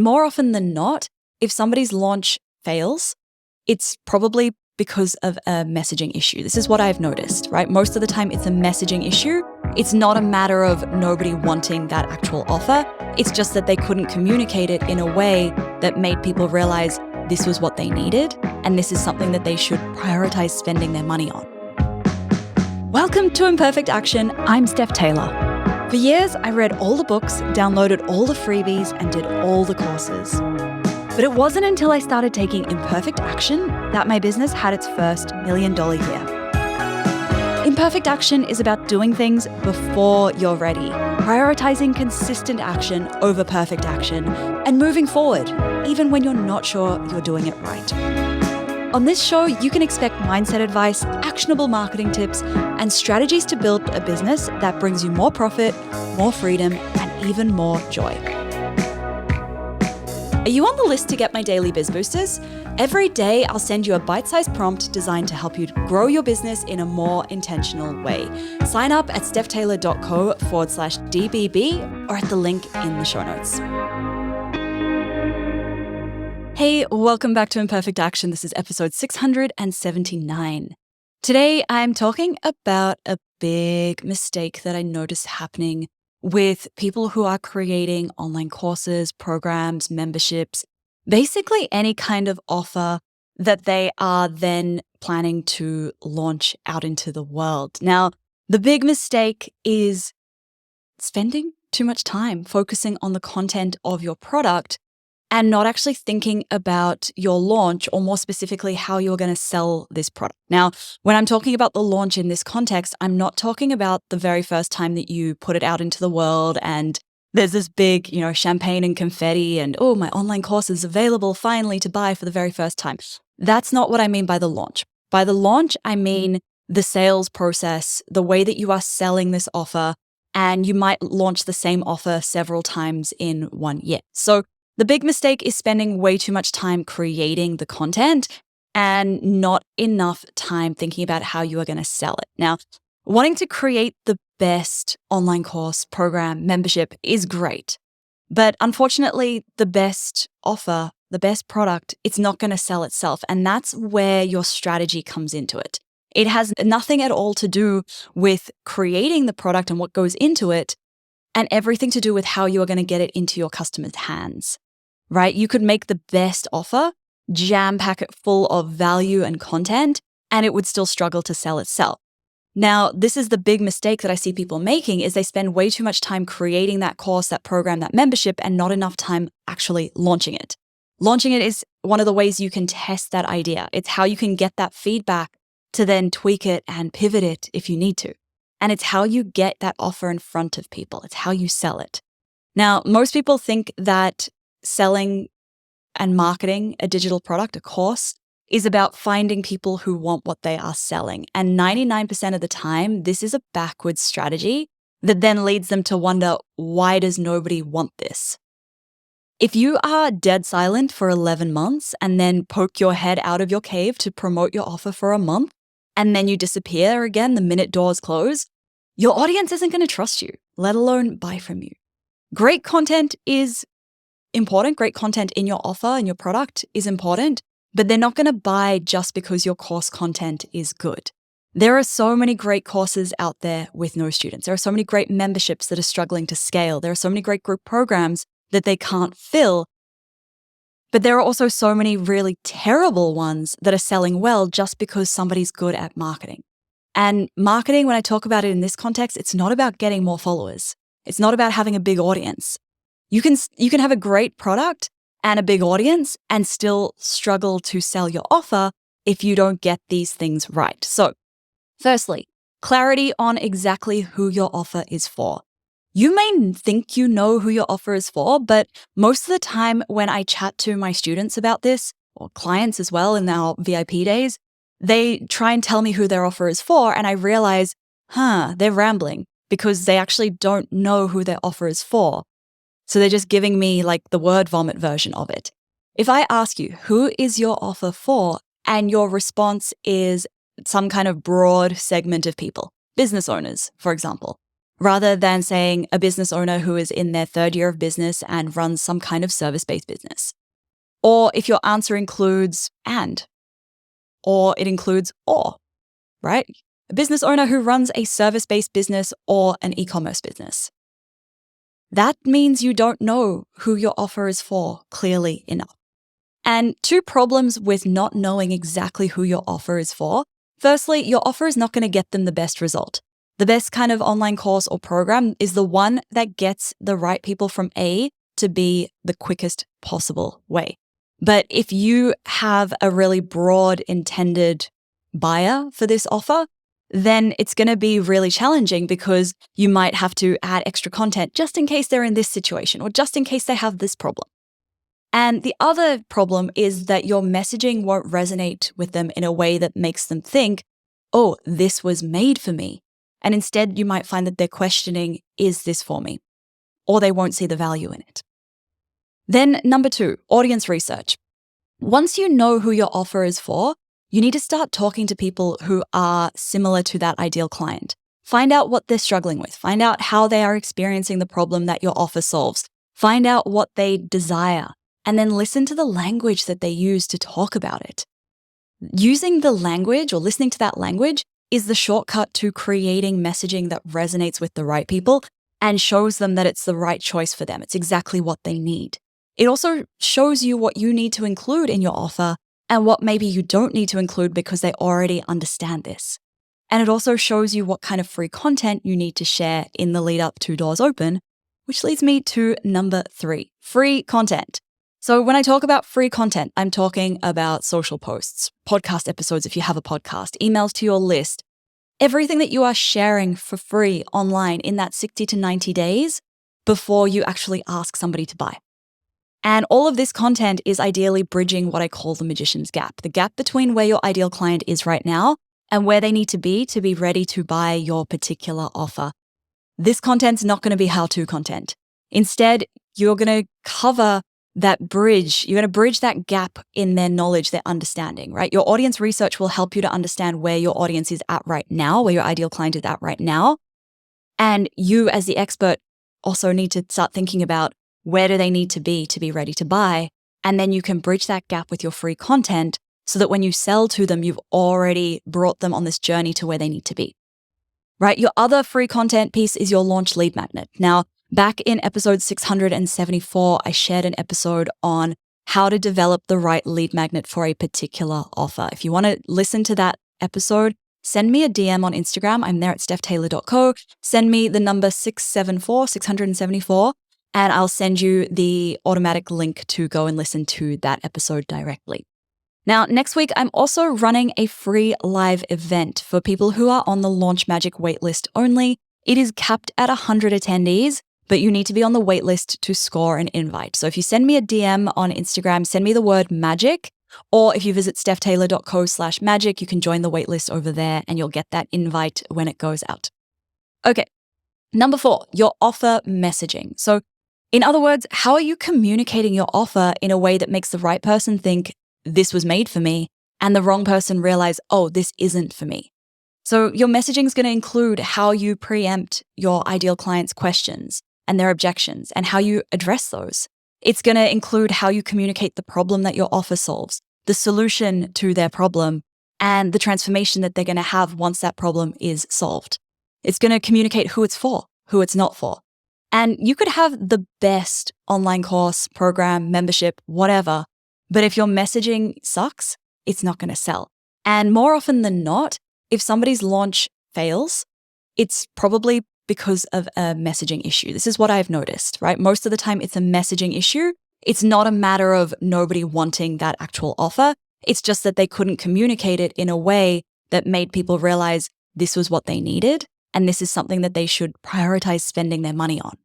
more often than not, if somebody's launch fails, it's probably because of a messaging issue. This is what I've noticed, right? Most of the time it's a messaging issue. It's not a matter of nobody wanting that actual offer. It's just that they couldn't communicate it in a way that made people realize this was what they needed, and this is something that they should prioritize spending their money on. Welcome to Imperfect Action. I'm Steph Taylor. For years, I read all the books, downloaded all the freebies, and did all the courses. But it wasn't until I started taking imperfect action that my business had its first $1 million year. Imperfect action is about doing things before you're ready, prioritizing consistent action over perfect action, and moving forward, even when you're not sure you're doing it right. On this show, you can expect mindset advice, actionable marketing tips, and strategies to build a business that brings you more profit, more freedom, and even more joy. Are you on the list to get my daily Biz Boosters? Every day, I'll send you a bite-sized prompt designed to help you grow your business in a more intentional way. Sign up at stephtaylor.co/DBB or at the link in the show notes. Hey, welcome back to Imperfect Action. This is episode 679. Today, I'm talking about a big mistake that I noticed happening with people who are creating online courses, programs, memberships, basically any kind of offer that they are then planning to launch out into the world. Now, the big mistake is spending too much time focusing on the content of your product and not actually thinking about your launch, or more specifically, how you're going to sell this product. Now, when I'm talking about the launch in this context, I'm not talking about the very first time that you put it out into the world and there's this big, champagne and confetti and, oh, my online course is available finally to buy for the very first time. That's not what I mean by the launch. By the launch, I mean the sales process, the way that you are selling this offer, and you might launch the same offer several times in 1 year. So the big mistake is spending way too much time creating the content and not enough time thinking about how you are going to sell it. Now, wanting to create the best online course, program, membership is great. But unfortunately, the best offer, the best product, it's not going to sell itself. And that's where your strategy comes into it. It has nothing at all to do with creating the product and what goes into it, and everything to do with how you are going to get it into your customers' hands. Right? You could make the best offer, jam pack it full of value and content, and it would still struggle to sell itself. Now, this is the big mistake that I see people making, is they spend way too much time creating that course, that program, that membership, and not enough time actually launching it. Launching it is one of the ways you can test that idea. It's how you can get that feedback to then tweak it and pivot it if you need to. And it's how you get that offer in front of people. It's how you sell it. Now, most people think that selling and marketing a digital product, a course, is about finding people who want what they are selling. And 99% of the time, this is a backwards strategy that then leads them to wonder, why does nobody want this? If you are dead silent for 11 months and then poke your head out of your cave to promote your offer for a month, and then you disappear again the minute doors close, your audience isn't going to trust you, let alone buy from you. Great content is important. Great content in your offer and your product is important, but they're not going to buy just because your course content is good. There are so many great courses out there with no students. There are so many great memberships that are struggling to scale. There are so many great group programs that they can't fill. But there are also so many really terrible ones that are selling well just because somebody's good at marketing. And marketing, when I talk about it in this context, it's not about getting more followers. It's not about having a big audience. You can have a great product and a big audience and still struggle to sell your offer if you don't get these things right. So, firstly, clarity on exactly who your offer is for. You may think you know who your offer is for, but most of the time when I chat to my students about this, or clients as well in our VIP days, they try and tell me who their offer is for, and I realize, they're rambling because they actually don't know who their offer is for. So they're just giving me like the word vomit version of it. If I ask you, who is your offer for? And your response is some kind of broad segment of people, business owners, for example, rather than saying a business owner who is in their third year of business and runs some kind of service-based business. Or if your answer includes and, or it includes or, right? A business owner who runs a service-based business or an e-commerce business. That means you don't know who your offer is for clearly enough. And two problems with not knowing exactly who your offer is for. Firstly, your offer is not going to get them the best result. The best kind of online course or program is the one that gets the right people from A to B the quickest possible way. But if you have a really broad intended buyer for this offer, then it's going to be really challenging because you might have to add extra content just in case they're in this situation or just in case they have this problem. And the other problem is that your messaging won't resonate with them in a way that makes them think, oh, this was made for me. And instead, you might find that they're questioning, is this for me? Or they won't see the value in it. Then number 2, audience research. Once you know who your offer is for, you need to start talking to people who are similar to that ideal client. Find out what they're struggling with. Find out how they are experiencing the problem that your offer solves. Find out what they desire, and then listen to the language that they use to talk about it. Using the language or listening to that language is the shortcut to creating messaging that resonates with the right people and shows them that it's the right choice for them. It's exactly what they need. It also shows you what you need to include in your offer and what maybe you don't need to include because they already understand this. And it also shows you what kind of free content you need to share in the lead up to doors open, which leads me to number 3, free content. So when I talk about free content, I'm talking about social posts, podcast episodes if you have a podcast, emails to your list, everything that you are sharing for free online in that 60 to 90 days before you actually ask somebody to buy. And all of this content is ideally bridging what I call the magician's gap, the gap between where your ideal client is right now and where they need to be ready to buy your particular offer. This content's not going to be how-to content. Instead, you're going to cover that bridge. You're going to bridge that gap in their knowledge, their understanding, right? Your audience research will help you to understand where your audience is at right now, where your ideal client is at right now. And you as the expert also need to start thinking about where do they need to be ready to buy? And then you can bridge that gap with your free content so that when you sell to them, you've already brought them on this journey to where they need to be, right? Your other free content piece is your launch lead magnet. Now, back in episode 674, I shared an episode on how to develop the right lead magnet for a particular offer. If you want to listen to that episode, send me a DM on Instagram. I'm there at stephtaylor.co. Send me the number 674, and I'll send you the automatic link to go and listen to that episode directly. Now, next week, I'm also running a free live event for people who are on the Launch Magic waitlist only. It is capped at 100 attendees, but you need to be on the waitlist to score an invite. So if you send me a DM on Instagram, send me the word magic, or if you visit stephtaylor.co/magic, you can join the waitlist over there and you'll get that invite when it goes out. Okay. Number 4, your offer messaging. So in other words, how are you communicating your offer in a way that makes the right person think this was made for me and the wrong person realize, oh, this isn't for me? So your messaging is going to include how you preempt your ideal client's questions and their objections and how you address those. It's going to include how you communicate the problem that your offer solves, the solution to their problem, and the transformation that they're going to have once that problem is solved. It's going to communicate who it's for, who it's not for. And you could have the best online course, program, membership, whatever, but if your messaging sucks, it's not going to sell. And more often than not, if somebody's launch fails, it's probably because of a messaging issue. This is what I've noticed, right? Most of the time, it's a messaging issue. It's not a matter of nobody wanting that actual offer. It's just that they couldn't communicate it in a way that made people realize this was what they needed, and this is something that they should prioritize spending their money on.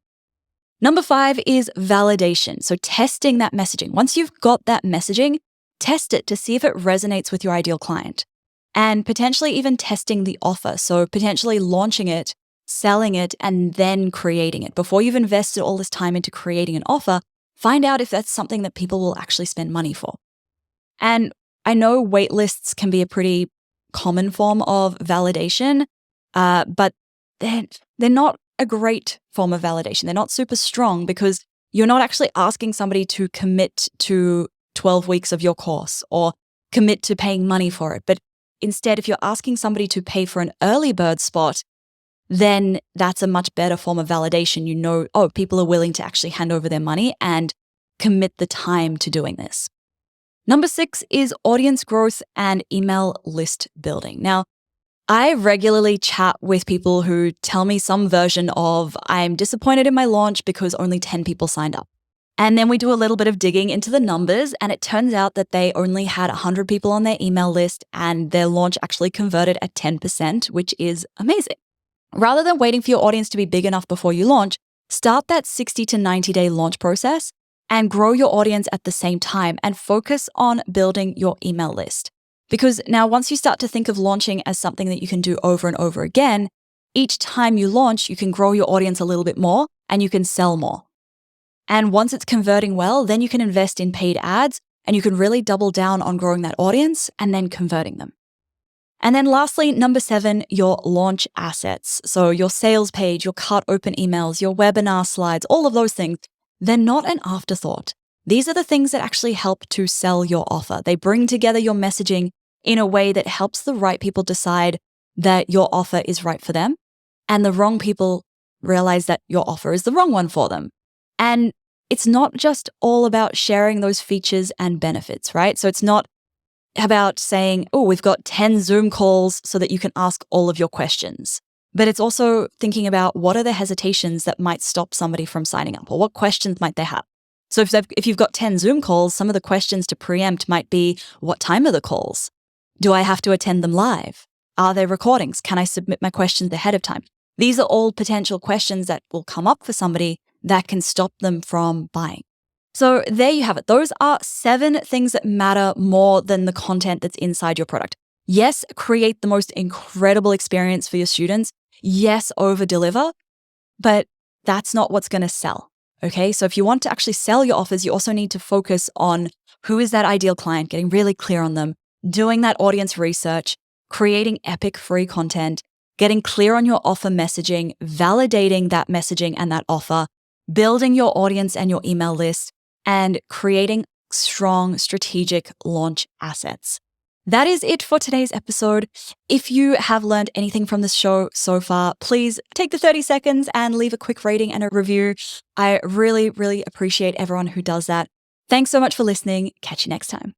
Number 5 is validation. So testing that messaging. Once you've got that messaging, test it to see if it resonates with your ideal client, and potentially even testing the offer. So potentially launching it, selling it, and then creating it. Before you've invested all this time into creating an offer, find out if that's something that people will actually spend money for. And I know wait lists can be a pretty common form of validation, but they're not a great form of validation. They're not super strong because you're not actually asking somebody to commit to 12 weeks of your course or commit to paying money for it. But instead, if you're asking somebody to pay for an early bird spot, then that's a much better form of validation. You know, oh, people are willing to actually hand over their money and commit the time to doing this. Number 6 is audience growth and email list building. Now, I regularly chat with people who tell me some version of, I'm disappointed in my launch because only 10 people signed up. And then we do a little bit of digging into the numbers, and it turns out that they only had 100 people on their email list and their launch actually converted at 10%, which is amazing. Rather than waiting for your audience to be big enough before you launch, start that 60 to 90-day launch process and grow your audience at the same time and focus on building your email list. Because now once you start to think of launching as something that you can do over and over again, each time you launch, you can grow your audience a little bit more and you can sell more. And once it's converting well, then you can invest in paid ads and you can really double down on growing that audience and then converting them. And then lastly, number 7, your launch assets. So your sales page, your cart open emails, your webinar slides, all of those things, they're not an afterthought. These are the things that actually help to sell your offer. They bring together your messaging in a way that helps the right people decide that your offer is right for them, and the wrong people realize that your offer is the wrong one for them. And it's not just all about sharing those features and benefits, right? So it's not about saying, oh, we've got 10 Zoom calls so that you can ask all of your questions. But it's also thinking about what are the hesitations that might stop somebody from signing up, or what questions might they have? So if you've got 10 Zoom calls, some of the questions to preempt might be, what time are the calls? Do I have to attend them live? Are there recordings? Can I submit my questions ahead of time? These are all potential questions that will come up for somebody that can stop them from buying. So there you have it. Those are 7 things that matter more than the content that's inside your product. Yes, create the most incredible experience for your students. Yes, over-deliver, but that's not what's going to sell. Okay, so if you want to actually sell your offers, you also need to focus on who is that ideal client, getting really clear on them, doing that audience research, creating epic free content, getting clear on your offer messaging, validating that messaging and that offer, building your audience and your email list, and creating strong strategic launch assets. That is it for today's episode. If you have learned anything from this show so far, please take the 30 seconds and leave a quick rating and a review. I really, really appreciate everyone who does that. Thanks so much for listening. Catch you next time.